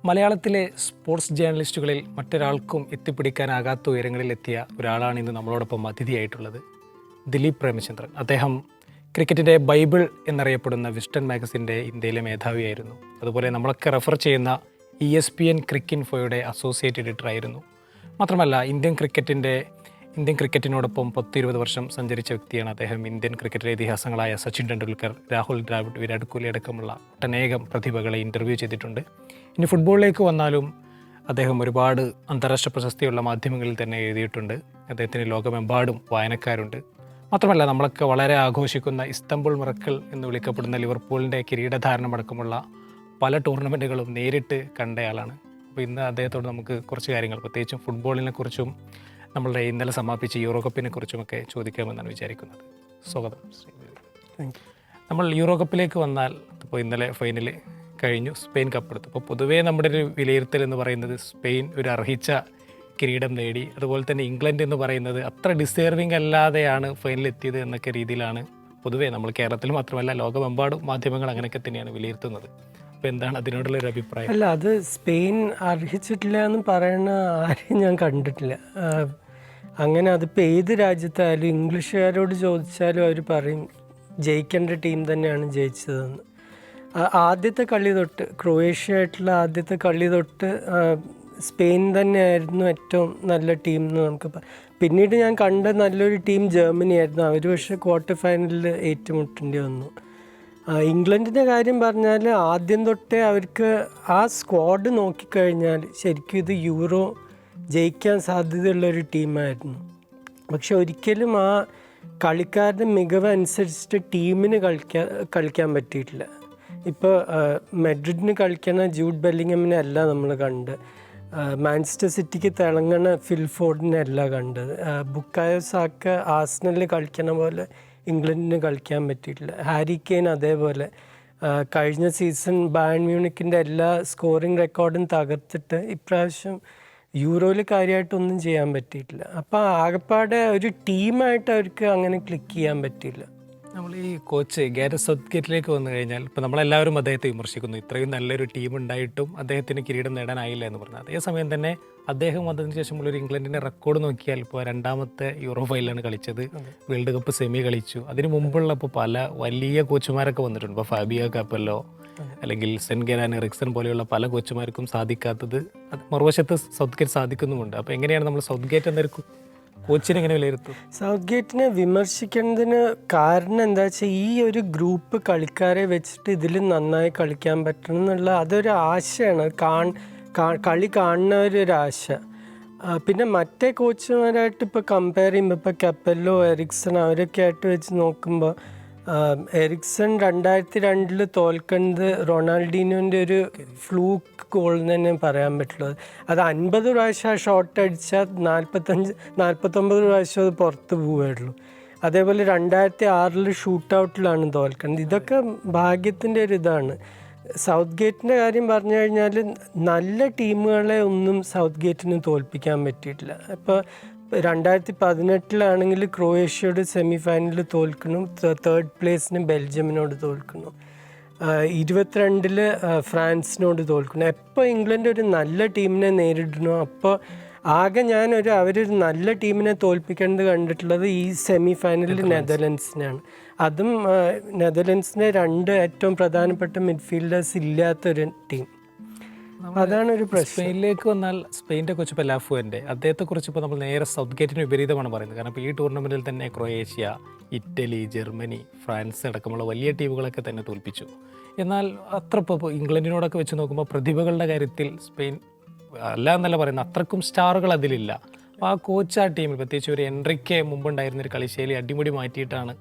മലയാളത്തിലെ സ്പോർട്സ് ജേർണലിസ്റ്റുകളിൽ മറ്റൊരാൾക്കും എത്തിപ്പിടിക്കാനാകാത്ത ഉയരങ്ങളിലെത്തിയ ഒരാളാണ് ഇന്ന് നമ്മളോടൊപ്പം അതിഥിയായിട്ടുള്ളത്. ദിലീപ് പ്രേമചന്ദ്രൻ. അദ്ദേഹം ക്രിക്കറ്റിൻ്റെ ബൈബിൾ എന്നറിയപ്പെടുന്ന വിസ്റ്റൺ മാഗസിൻ്റെ ഇന്ത്യയിലെ മേധാവിയായിരുന്നു. അതുപോലെ നമ്മളൊക്കെ റെഫർ ചെയ്യുന്ന ESPN ക്രിക്കിൻഫോയുടെ അസോസിയേറ്റ് എഡിറ്ററായിരുന്നു. മാത്രമല്ല ഇന്ത്യൻ ക്രിക്കറ്റിനോടൊപ്പം 10-20 വർഷം സഞ്ചരിച്ച വ്യക്തിയാണ് അദ്ദേഹം. ഇന്ത്യൻ ക്രിക്കറ്റിലെ ഇതിഹാസങ്ങളായ സച്ചിൻ ടെണ്ടുൽക്കർ, രാഹുൽ ദ്രാവിഡ്, വിരാട് കോഹ്ലി അടക്കമുള്ള ഒട്ടനേകം പ്രതിഭകളെ ഇൻ്റർവ്യൂ ചെയ്തിട്ടുണ്ട്. ഇനി ഫുട്ബോളിലേക്ക് വന്നാലും അദ്ദേഹം ഒരുപാട് അന്താരാഷ്ട്ര പ്രശസ്തിയുള്ള മാധ്യമങ്ങളിൽ തന്നെ എഴുതിയിട്ടുണ്ട്. അദ്ദേഹത്തിന് ലോകമെമ്പാടും വായനക്കാരുണ്ട്. മാത്രമല്ല നമ്മളൊക്കെ വളരെ ആഘോഷിക്കുന്ന ഇസ്തംബുൾ മിറക്കിൾ എന്ന് വിളിക്കപ്പെടുന്ന ലിവർപൂളിൻ്റെ കിരീടധാരണമടക്കമുള്ള പല ടൂർണമെൻറ്റുകളും നേരിട്ട് കണ്ടയാളാണ്. അപ്പോൾ ഇന്ന് അദ്ദേഹത്തോട് നമുക്ക് കുറച്ച് കാര്യങ്ങൾ, പ്രത്യേകിച്ചും ഫുട്ബോളിനെ കുറിച്ചും നമ്മളുടെ ഇന്നലെ സമാപിച്ച യൂറോ കപ്പിനെ കുറിച്ചുമൊക്കെ ചോദിക്കാമെന്നാണ് വിചാരിക്കുന്നത്. സ്വാഗതം. നമ്മൾ യൂറോ കപ്പിലേക്ക് വന്നാൽ, ഇപ്പോൾ ഇന്നലെ ഫൈനൽ കഴിഞ്ഞു, സ്പെയിൻ കപ്പെടുത്തു. അപ്പോൾ പൊതുവേ നമ്മുടെ ഒരു വിലയിരുത്തൽ എന്ന് പറയുന്നത് സ്പെയിൻ ഒരു അർഹിച്ച കിരീടം നേടി, അതുപോലെ തന്നെ ഇംഗ്ലണ്ട് എന്ന് പറയുന്നത് അത്ര ഡിസേർവിങ് അല്ലാതെയാണ് ഫൈനലെത്തിയത് എന്നൊക്കെ രീതിയിലാണ് പൊതുവേ നമ്മൾ കേരളത്തിൽ മാത്രമല്ല ലോകമെമ്പാടും മാധ്യമങ്ങൾ അങ്ങനെയൊക്കെ തന്നെയാണ് വിലയിരുത്തുന്നത്. അപ്പോൾ എന്താണ് അതിനോടുള്ളൊരു അഭിപ്രായം? അല്ല, അത് സ്പെയിൻ അർഹിച്ചിട്ടില്ല എന്ന് പറയുന്ന ആരെയും ഞാൻ കണ്ടിട്ടില്ല. അങ്ങനെ അതിപ്പോൾ ഏത് രാജ്യത്തായാലും ഇംഗ്ലീഷുകാരോട് ചോദിച്ചാലും അവർ പറയും ജയിക്കേണ്ട ടീം തന്നെയാണ് ജയിച്ചതെന്ന്. ആദ്യത്തെ കളി തൊട്ട്, ക്രൊയേഷ്യ ആയിട്ടുള്ള ആദ്യത്തെ കളി തൊട്ട് സ്പെയിൻ തന്നെയായിരുന്നു ഏറ്റവും നല്ല ടീം എന്ന് നമുക്ക് പിന്നീട് ഞാൻ കണ്ട നല്ലൊരു ടീം ജർമ്മനി ആയിരുന്നു. അവർ പക്ഷേ ക്വാർട്ടർ ഫൈനലിൽ ഏറ്റുമുട്ടേണ്ടി വന്നു. ഇംഗ്ലണ്ടിൻ്റെ കാര്യം പറഞ്ഞാൽ ആദ്യം തൊട്ടേ അവർക്ക് ആ സ്ക്വാഡ് നോക്കിക്കഴിഞ്ഞാൽ ശരിക്കും ഇത് യൂറോ ജയിക്കാൻ സാധ്യതയുള്ളൊരു ടീമായിരുന്നു. പക്ഷെ ഒരിക്കലും ആ കളിക്കാരുടെ മികവ് അനുസരിച്ചിട്ട് ടീമിന് കളിക്കാൻ പറ്റിയിട്ടില്ല. ഇപ്പോൾ മെഡ്രിഡിന് കളിക്കുന്ന ജൂഡ് ബെല്ലിംഗമിനെ അല്ല നമ്മൾ കണ്ട്, മാഞ്ചസ്റ്റർ സിറ്റിക്ക് തിളങ്ങണ ഫിൽഫോർഡിനെ അല്ല കണ്ടത്, ബുക്കായോ സാക്ക ആർസണലിന് കളിക്കണ പോലെ ഇംഗ്ലണ്ടിന് കളിക്കാൻ പറ്റിയിട്ടില്ല. ഹാരി കെയ്ൻ അതേപോലെ കഴിഞ്ഞ സീസൺ ബയൺ മ്യൂണിക്കിൻ്റെ എല്ലാ സ്കോറിംഗ് റെക്കോർഡും തകർത്തിട്ട് ഇപ്രാവശ്യം യൂറോയിൽ കാര്യമായിട്ടൊന്നും ചെയ്യാൻ പറ്റിയിട്ടില്ല. അപ്പോൾ ആകെപ്പാടെ ഒരു ടീമായിട്ട് അവർക്ക് അങ്ങനെ ക്ലിക്ക് ചെയ്യാൻ പറ്റിയില്ല. നമ്മൾ ഈ കോച്ച് ഗാരത്ത് സൗത്ത്ഗേറ്റിലേക്ക് വന്നു കഴിഞ്ഞാൽ ഇപ്പോൾ നമ്മളെല്ലാവരും അദ്ദേഹത്തെ വിമർശിക്കുന്നു, ഇത്രയും നല്ലൊരു ടീം ഉണ്ടായിട്ടും അദ്ദേഹത്തിന് കിരീടം നേടാനായില്ല എന്ന് പറഞ്ഞാൽ. അതേസമയം തന്നെ അദ്ദേഹം വന്നതിന് ശേഷമുള്ളൊരു ഇംഗ്ലണ്ടിൻ്റെ റെക്കോർഡ് നോക്കിയാൽ ഇപ്പോൾ രണ്ടാമത്തെ യൂറോ ഫൈനലാണ് കളിച്ചത്, വേൾഡ് കപ്പ് സെമി കളിച്ചു. അതിന് മുമ്പുള്ള ഇപ്പോൾ പല വലിയ കോച്ചുമാരൊക്കെ വന്നിട്ടുണ്ട്. ഇപ്പോൾ ഫാബിയോ കാപ്പല്ലോ അല്ലെങ്കിൽ സെൻ ഗെറാൻ എറിക്സൺ പോലെയുള്ള പല കോച്ചുമാർക്കും സാധിക്കാത്തത് മറുവശത്ത് സൗത്ത്ഗേറ്റ് സാധിക്കുന്നുമുണ്ട്. അപ്പോൾ എങ്ങനെയാണ് നമ്മൾ സൗത്ത്ഗേറ്റ് എന്നൊരു കോച്ചിനെ എങ്ങനെ വിലയിരുത്തും? സൗത്ത്ഗേറ്റിനെ വിമർശിക്കുന്നതിന് കാരണം എന്താ വെച്ചാൽ ഈ ഒരു ഗ്രൂപ്പ് കളിക്കാരെ വെച്ചിട്ട് ഇതിൽ നന്നായി കളിക്കാൻ പറ്റണം എന്നുള്ള അതൊരു ആശയാണ്, കളി കാണുന്നവരൊരു ആശ. പിന്നെ മറ്റേ കോച്ചുമാരായിട്ട് ഇപ്പോൾ കമ്പയർ ചെയ്യുമ്പോൾ ഇപ്പോൾ കപ്പല്ലോ എറിക്സൺ അവരൊക്കെ ആയിട്ട് വെച്ച് നോക്കുമ്പോൾ എറിക്സൺ 2002 തോൽക്കുന്നത് റൊണാൾഡീനോൻ്റെ ഒരു ഫ്ലൂക്ക് ഗോൾ എന്ന് തന്നെ പറയാൻ പറ്റുള്ളൂ. അത് 50 പ്രാവശ്യം ഷോട്ട് അടിച്ചാൽ 49 പ്രാവശ്യം അത് പുറത്ത് പോവുകയുള്ളൂ. അതേപോലെ 2006 ഷൂട്ട് ഔട്ടിലാണ് തോൽക്കുന്നത്. ഇതൊക്കെ ഭാഗ്യത്തിൻ്റെ ഒരു ഇതാണ്. സൗത്ത്ഗേറ്റിൻ്റെ കാര്യം പറഞ്ഞു കഴിഞ്ഞാൽ നല്ല ടീമുകളെ ഒന്നും സൗത്ത്ഗേറ്റിന് തോൽപ്പിക്കാൻ പറ്റിയിട്ടില്ല. ഇപ്പോൾ 2018 ക്രൊയേഷ്യയോട് സെമി ഫൈനലിൽ തോൽക്കുന്നു, തേർഡ് പ്ലേസിന് ബെൽജിയമിനോട് തോൽക്കുന്നു, 22 ഫ്രാൻസിനോട് തോൽക്കുന്നു. എപ്പോൾ ഇംഗ്ലണ്ട് ഒരു നല്ല ടീമിനെ നേരിടുന്നു അപ്പോൾ ആകെ അവരൊരു നല്ല ടീമിനെ തോൽപ്പിക്കേണ്ടത് കണ്ടിട്ടുള്ളത് ഈ സെമി ഫൈനലിൽ നെതർലൻഡ്സിനാണ്. അതും നെതർലൻഡ്സിൻ്റെ 2 ഏറ്റവും പ്രധാനപ്പെട്ട മിഡ്ഫീൽഡേഴ്സ് ഇല്ലാത്തൊരു ടീം. അതാണ് ഒരു പ്രശ്നം. സ്പെയിനിലേക്ക് വന്നാൽ സ്പെയിൻ്റെ കോച്ച് ഇപ്പോൾ ലാഫുവൻ്റെ, അദ്ദേഹത്തെക്കുറിച്ച് ഇപ്പോൾ നമ്മൾ നേരെ സൗത്ത്ഗേറ്റിന് വിപരീതമാണ് പറയുന്നത്. കാരണം ഇപ്പോൾ ഈ ടൂർണമെൻറ്റിൽ തന്നെ ക്രൊയേഷ്യ, ഇറ്റലി, ജർമ്മനി, ഫ്രാൻസ് അടക്കമുള്ള വലിയ ടീമുകളൊക്കെ തന്നെ തോൽപ്പിച്ചു. എന്നാൽ അത്ര ഇപ്പോൾ ഇംഗ്ലണ്ടിനോടൊക്കെ വെച്ച് നോക്കുമ്പോൾ പ്രതിഭകളുടെ കാര്യത്തിൽ സ്പെയിൻ അല്ല എന്നല്ല പറയുന്നത്, അത്രക്കും സ്റ്റാറുകൾ അതിലില്ല. അപ്പോൾ ആ കോച്ച് ആ ടീമിൽ പ്രത്യേകിച്ച് ഒരു എൻട്രിക്ക് മുമ്പുണ്ടായിരുന്നൊരു കളിശൈലി അടിമുടി മാറ്റിയിട്ടാണ്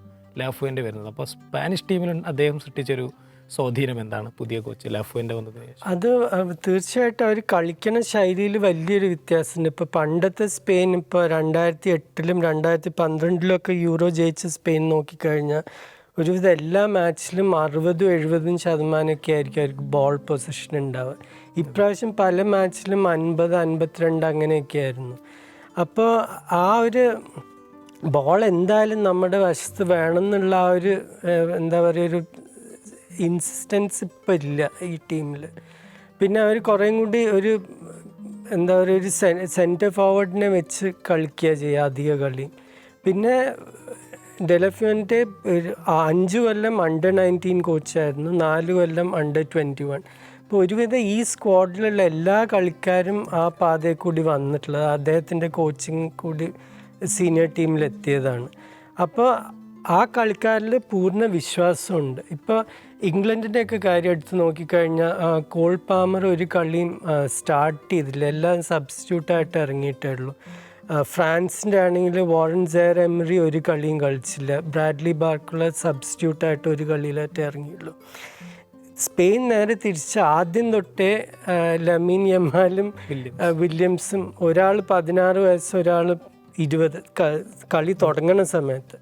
ലാഫുവൻ്റെ വരുന്നത്. അപ്പോൾ സ്പാനിഷ് ടീമിൽ അദ്ദേഹം സൃഷ്ടിച്ചൊരു സ്വാധീനം എന്താണ് പുതിയ കോച്ച് ലാഫുവൻ്റെ വന്നതിന് ശേഷം? അത് തീർച്ചയായിട്ടും അവർ കളിക്കുന്ന ശൈലിയിൽ വലിയൊരു വ്യത്യാസമുണ്ട്. ഇപ്പോൾ പണ്ടത്തെ സ്പെയിൻ, ഇപ്പോൾ 2008 2012 യൂറോ ജയിച്ച സ്പെയിൻ നോക്കിക്കഴിഞ്ഞാൽ ഒരുവിധം എല്ലാ മാച്ചിലും 60-70% ആയിരിക്കും അവർക്ക് ബോൾ പൊസിഷൻ ഉണ്ടാവുക. ഇപ്രാവശ്യം പല മാച്ചിലും 50-52 അങ്ങനെയൊക്കെ ആയിരുന്നു. അപ്പോൾ ആ ഒരു ബോൾ എന്തായാലും നമ്മുടെ വശത്ത് വേണമെന്നുള്ള ആ ഒരു എന്താ പറയുക ഒരു ഇൻസിസ്റ്റൻസ് ഇപ്പം ഇല്ല ഈ ടീമിൽ. പിന്നെ അവർ കുറേം കൂടി ഒരു എന്താ പറയുക ഒരു സെൻറ്റർ ഫോർവേഡിനെ വെച്ച് കളിക്കുക ചെയ്യുക അധിക കളി. പിന്നെ ഡെലഫ്യൂൻ്റെ 5 കൊല്ലം അണ്ടർ-19 കോച്ചായിരുന്നു, 4 കൊല്ലം അണ്ടർ-21. അപ്പോൾ ഒരുവിധം ഈ സ്ക്വാഡിലുള്ള എല്ലാ കളിക്കാരും ആ പാതയിൽ കൂടി വന്നിട്ടുള്ളത് അദ്ദേഹത്തിൻ്റെ കോച്ചിങ് കൂടി സീനിയർ ടീമിലെത്തിയതാണ്. അപ്പോൾ ആ കളിക്കാരിൽ പൂർണ്ണ വിശ്വാസമുണ്ട്. ഇപ്പോൾ ഇംഗ്ലണ്ടിൻ്റെയൊക്കെ കാര്യം എടുത്ത് നോക്കിക്കഴിഞ്ഞാൽ കോൾ പാമർ ഒരു കളിയും സ്റ്റാർട്ട് ചെയ്തില്ല, എല്ലാം സബ്സ്റ്റിറ്റ്യൂട്ടായിട്ട് ഇറങ്ങിയിട്ടേ ഉള്ളൂ. ഫ്രാൻസിൻ്റെ ആണെങ്കിൽ വാറൻ സയർ എമറി ഒരു കളിയും കളിച്ചില്ല, ബ്രാഡ്ലി ബാർക്കുള്ള സബ്സ്റ്റിറ്റ്യൂട്ടായിട്ട് ഒരു കളിയിലായിട്ട് ഇറങ്ങിയുള്ളൂ. സ്പെയിൻ നേരെ തിരിച്ച് ആദ്യം തൊട്ടേ ലമീൻ യമാലും വില്യംസും, ഒരാൾ 16 വയസ്സ് ഒരാൾ 20, കളി തുടങ്ങുന്ന സമയത്ത്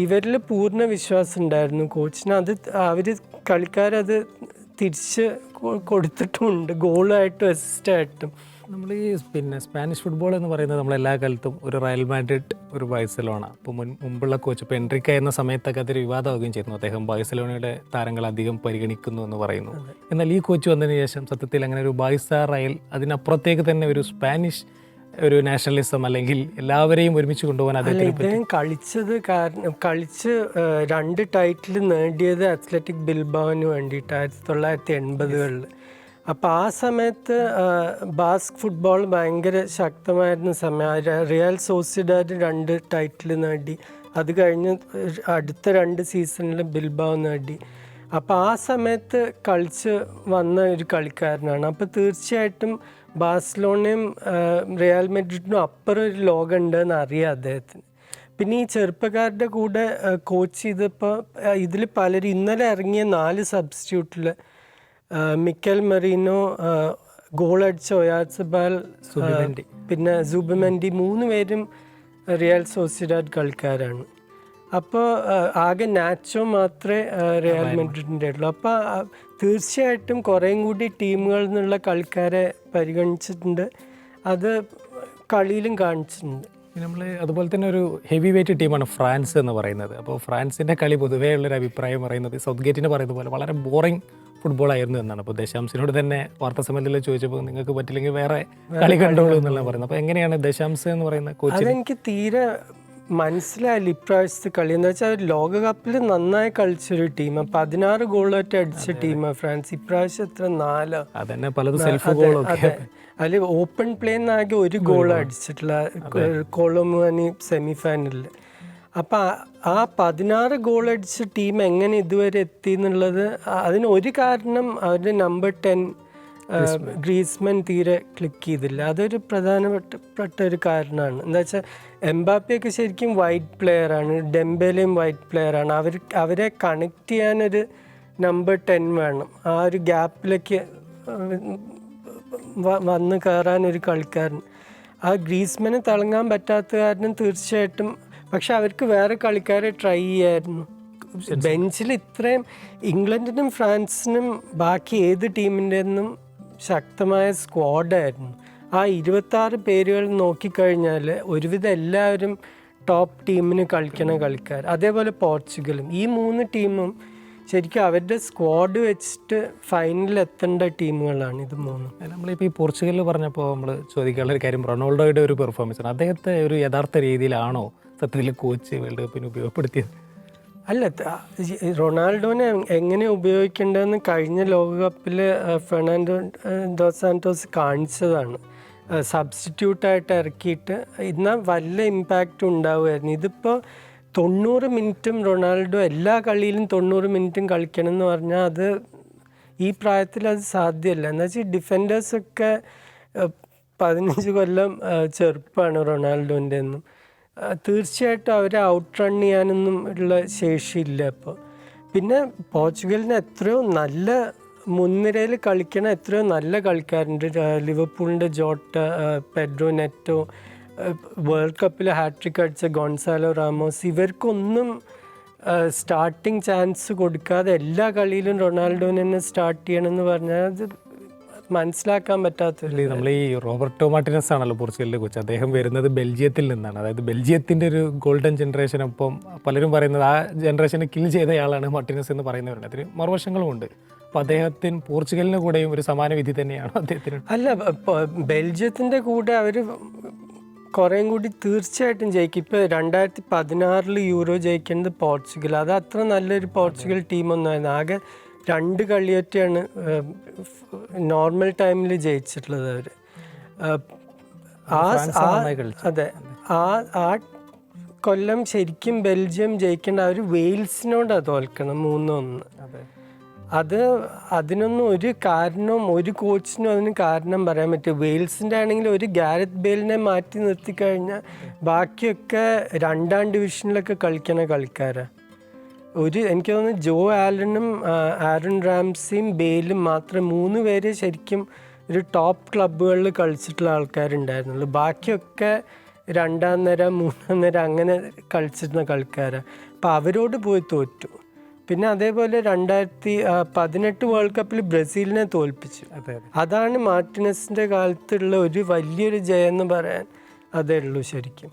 ഇവരിൽ പൂർണ്ണ വിശ്വാസം ഉണ്ടായിരുന്നു കോച്ചിന്. അത് അവർ കളിക്കാരത് തിരിച്ച് കൊടുത്തിട്ടുമുണ്ട്, ഗോളായിട്ടും അസിസ്റ്റായിട്ടും. നമ്മൾ ഈ സ്പാനിഷ് ഫുട്ബോൾ എന്ന് പറയുന്നത് നമ്മളെല്ലാ കാലത്തും ഒരു റയൽ മാഡ്രിഡ്, ഒരു ബാഴ്സലോണ. ഇപ്പോൾ മുമ്പുള്ള കോച്ച് ഇപ്പോൾ എൻട്രിക്ക എന്ന സമയത്തൊക്കെ അതൊരു വിവാദമാവുകയും ചെയ്യുന്നു. അദ്ദേഹം ബാഴ്സലോണയുടെ താരങ്ങൾ അധികം പരിഗണിക്കുന്നു എന്ന് പറയുന്നു. എന്നാൽ ഈ കോച്ച് വന്നതിന് ശേഷം സത്യത്തിൽ അങ്ങനെ ഒരു ബാഴ്സ റയൽ, അതിനപ്പുറത്തേക്ക് തന്നെ ഒരു സ്പാനിഷ് ഒരു നാഷണലിസം അല്ലെങ്കിൽ എല്ലാവരെയും ഒരുമിച്ച് കൊണ്ടുപോകാൻ അദ്ദേഹം കളിച്ച് 2 ടൈറ്റിൽ നേടിയത് അത്ലറ്റിക് ബിൽബാവിന് വേണ്ടിയിട്ട് 1980-കളിൽ. അപ്പോൾ ആ സമയത്ത് ബാസ്ക് ഫുട്ബോൾ ഭയങ്കര ശക്തമായിരുന്ന സമയം. റിയൽ സോസിഡാഡ് 2 ടൈറ്റിൽ നേടി, അത് കഴിഞ്ഞ് അടുത്ത 2 സീസണിൽ ബിൽബാവ് നേടി. അപ്പോൾ ആ സമയത്ത് കളിച്ച് വന്ന ഒരു കളിക്കാരനാണ്. അപ്പോൾ തീർച്ചയായിട്ടും ബാഴ്സലോണയും റിയൽ മാഡ്രിഡിനും അപ്പുറം ഒരു ലോകം ഉണ്ടെന്ന് അറിയാം അദ്ദേഹത്തിന്. പിന്നെ ഈ ചെറുപ്പക്കാരുടെ കൂടെ കോച്ച് ചെയ്തപ്പോൾ ഇതിൽ പലരും ഇന്നലെ ഇറങ്ങിയ 4 സബ്സ്റ്റിറ്റ്യൂട്ടിൽ മിക്കൽ മെറീനോ, ഗോളടിച്ച ഒയാർസബാൽ, പിന്നെ സുബിമെൻഡി 3 പേരും റിയൽ സോസിഡാഡ് കളിക്കാരാണ്. അപ്പോൾ ആകെ നാച്ചോ മാത്രമേ റിയൽ മാഡ്രിഡിൻ്റെ ഉള്ളൂ. അപ്പോൾ തീർച്ചയായിട്ടും കുറേയും കൂടി ടീമുകളിൽ നിന്നുള്ള കളിക്കാരെ പരിഗണിച്ചിട്ടുണ്ട്, അത് കളിയിലും കാണിച്ചിട്ടുണ്ട്. നമ്മൾ അതുപോലെ തന്നെ ഒരു ഹെവി വെയിറ്റ് ടീമാണ് ഫ്രാൻസ് എന്ന് പറയുന്നത്. അപ്പോൾ ഫ്രാൻസിൻ്റെ കളി പൊതുവേ ഉള്ളൊരു അഭിപ്രായം പറയുന്നത് സൗത്ത് ഗേറ്റിന് പറയുന്നത് പോലെ വളരെ ബോറിങ് ഫുട്ബോൾ ആയിരുന്നു എന്നാണ്. അപ്പോൾ ദശാംസിനോട് തന്നെ വാർത്താ സമ്മേളനത്തിൽ ചോദിച്ചപ്പോൾ നിങ്ങൾക്ക് പറ്റില്ലെങ്കിൽ വേറെ കളി കണ്ടോളൂ എന്നുള്ള പറയുന്നത്. അപ്പോൾ എങ്ങനെയാണ് ദശാംസ് എന്ന് പറയുന്ന കോച്ച്? അതെനിക്ക് തീരെ മനസ്സിലായില്ല ഇപ്രാവശ്യത്തെ കളി. എന്ന് വെച്ചാൽ ലോകകപ്പിൽ നന്നായി കളിച്ചൊരു ടീം, 16 ഗോളൊക്കെ അടിച്ച ടീമാണ് ഫ്രാൻസ്. ഇപ്രാവശ്യം എത്ര 4? അതന്നെ പലതും സെൽഫ് ഗോളൊക്കെ. അതിൽ ഓപ്പൺ പ്ലേന്നാകെ 1 ഗോൾ അടിച്ചിട്ടുള്ള കൊളോമുവാനി സെമി ഫൈനലിൽ. അപ്പം ആ 16 ഗോൾ അടിച്ച ടീം എങ്ങനെ ഇതുവരെ എത്തി എന്നുള്ളത്, അതിന് ഒരു കാരണം അവരുടെ നമ്പർ 10 ഗ്രീസ്മൻ തീരെ ക്ലിക്ക് ചെയ്തില്ല. അതൊരു പ്രധാനപ്പെട്ട ഒരു കാരണമാണ്. എന്താ വെച്ചാൽ എംബാപ്പയൊക്കെ ശരിക്കും വൈറ്റ് പ്ലെയറാണ്, ഡെംബെലയും വൈറ്റ് പ്ലെയറാണ്. അവരെ കണക്ട് ചെയ്യാനൊരു നമ്പർ 10 വേണം, ആ ഒരു ഗ്യാപ്പിലേക്ക് വന്ന് കയറാനൊരു കളിക്കാരൻ. ആ ഗ്രീസ്മന് തിളങ്ങാൻ പറ്റാത്ത കാരണം തീർച്ചയായിട്ടും. പക്ഷെ അവർക്ക് വേറെ കളിക്കാരെ ട്രൈ ചെയ്യായിരുന്നു. ബെഞ്ചിൽ ഇത്രയും ഇംഗ്ലണ്ടിനും ഫ്രാൻസിനും ബാക്കി ഏത് ടീമിൻ്റെ നിന്നും ശക്തമായ സ്ക്വാഡായിരുന്നു. ആ 26 പേരുകൾ നോക്കിക്കഴിഞ്ഞാൽ ഒരുവിധം എല്ലാവരും ടോപ്പ് ടീമിന് കളിക്കണ കളിക്കാർ. അതേപോലെ പോർച്ചുഗലും. ഈ 3 ടീമും ശരിക്കും അവരുടെ സ്ക്വാഡ് വെച്ചിട്ട് ഫൈനലിൽ എത്തേണ്ട ടീമുകളാണ് ഇത് 3. നമ്മളിപ്പോൾ ഈ പോർച്ചുഗലിൽ പറഞ്ഞപ്പോൾ നമ്മൾ ചോദിക്കാനുള്ള ഒരു കാര്യം റൊണാൾഡോയുടെ ഒരു പെർഫോമൻസ് ആണ്. അദ്ദേഹത്തെ ഒരു യഥാർത്ഥ രീതിയിലാണോ സത്യത്തിൽ കോച്ച് വേൾഡ് കപ്പിന് ഉപയോഗപ്പെടുത്തിയത്? അല്ല, റൊണാൾഡോനെ എങ്ങനെ ഉപയോഗിക്കേണ്ടതെന്ന് കഴിഞ്ഞ ലോകകപ്പിൽ ഫെർണാണ്ടോ ഡോസ് സാന്റോസ് കാണിച്ചതാണ്. സബ്സ്റ്റിറ്റ്യൂട്ടായിട്ട് ഇറക്കിയിട്ട് എന്നാൽ വല്ല ഇമ്പാക്റ്റും ഉണ്ടാവുമായിരുന്നു. ഇതിപ്പോൾ 90 മിനിറ്റും റൊണാൾഡോ എല്ലാ കളിയിലും 90 മിനിറ്റും കളിക്കണം എന്ന് പറഞ്ഞാൽ അത് ഈ പ്രായത്തിൽ അത് സാധ്യമല്ല. എന്ന് വെച്ചാൽ ഡിഫൻഡേഴ്സൊക്കെ 15 കൊല്ലം ചെറുപ്പമാണ് റൊണാൾഡോൻ്റെ ഒന്നും. തീർച്ചയായിട്ടും അവരെ ഔട്ട് റൺ ചെയ്യാനൊന്നും ഉള്ള ശേഷിയില്ല. അപ്പോൾ പിന്നെ പോർച്ചുഗലിന് എത്രയോ നല്ല മുൻനിരയിൽ കളിക്കണ എത്രയോ നല്ല കളിക്കാരുണ്ട്. ലിവർപൂളിൻ്റെ ജോട്ട, പെഡ്രോ നെറ്റോ, വേൾഡ് കപ്പിൽ ഹാട്രിക് അടിച്ച ഗോൺസാലോ റാമോസ്, ഇവർക്കൊന്നും സ്റ്റാർട്ടിങ് ചാൻസ് കൊടുക്കാതെ എല്ലാ കളിയിലും റൊണാൾഡോനെ തന്നെ സ്റ്റാർട്ട് ചെയ്യണമെന്ന് പറഞ്ഞാൽ അത് മനസ്സിലാക്കാൻ പറ്റാത്ത. നമ്മൾ ഈ റോബർട്ടോ മാർട്ടിനസ് ആണല്ലോ പോർച്ചുഗലിലെ കോച്ച്. അദ്ദേഹം വരുന്നത് ബെൽജിയത്തിൽ നിന്നാണ്. അതായത് ബെൽജിയത്തിൻ്റെ ഒരു ഗോൾഡൻ ജനറേഷൻ. അപ്പം പലരും പറയുന്നത് ആ ജനറേഷനെ കിൽ ചെയ്തയാളാണ് മാർട്ടിനസ് എന്ന് പറയുന്നവരുണ്ട്. അതിന് മറുവശങ്ങളുമുണ്ട്. അപ്പോൾ അദ്ദേഹത്തിന് പോർച്ചുഗലിന് കൂടെയും ഒരു സമാന വിധി തന്നെയാണ് അദ്ദേഹത്തിന്. അല്ല, ബെൽജിയത്തിൻ്റെ കൂടെ അവർ കുറേയും കൂടി തീർച്ചയായിട്ടും ജയിക്കും. ഇപ്പോൾ 2016 യൂറോ ജയിക്കേണ്ടത് പോർച്ചുഗൽ, അത് അത്ര നല്ലൊരു പോർച്ചുഗൽ ടീമൊന്നുമായിരുന്നു. ആകെ 2 കളിയൊക്കെയാണ് നോർമൽ ടൈമിൽ ജയിച്ചിട്ടുള്ളത് അവർ. അതെ, ആ കൊല്ലം ശരിക്കും ബെൽജിയം ജയിക്കേണ്ട അവർ വെയിൽസിനോടാണ് തോൽക്കണം 3-1. അതിനൊന്നും ഒരു കാരണവും ഒരു കോച്ചിനും അതിന് കാരണം പറയാൻ പറ്റും. വെയിൽസിൻ്റെ ആണെങ്കിൽ ഒരു ഗാരത്ത് ബേലിനെ മാറ്റി നിർത്തിക്കഴിഞ്ഞാൽ ബാക്കിയൊക്കെ 2ാം ഡിവിഷനിലൊക്കെ കളിക്കുന്ന കളിക്കാരാണ്. എനിക്ക് തോന്നുന്നു ജോ ആലനും ആരൺ റാംസിയും ബേലും മാത്രം 3 പേര് ശരിക്കും ഒരു ടോപ്പ് ക്ലബ്ബുകളിൽ കളിച്ചിട്ടുള്ള ആൾക്കാരുണ്ടായിരുന്നുള്ളൂ. ബാക്കിയൊക്കെ 2ാം നിര 3ാം നിര അങ്ങനെ കളിച്ചിരുന്ന കളിക്കാരാണ്. അപ്പോൾ അവരോട് പോയി തോറ്റു. പിന്നെ അതേപോലെ 2018 വേൾഡ് കപ്പിൽ ബ്രസീലിനെ തോൽപ്പിച്ചു. അതാണ് മാർട്ടിനസിൻ്റെ കാലത്തുള്ള ഒരു വലിയൊരു ജയം എന്ന് പറയാൻ അതേ ഉള്ളൂ ശരിക്കും.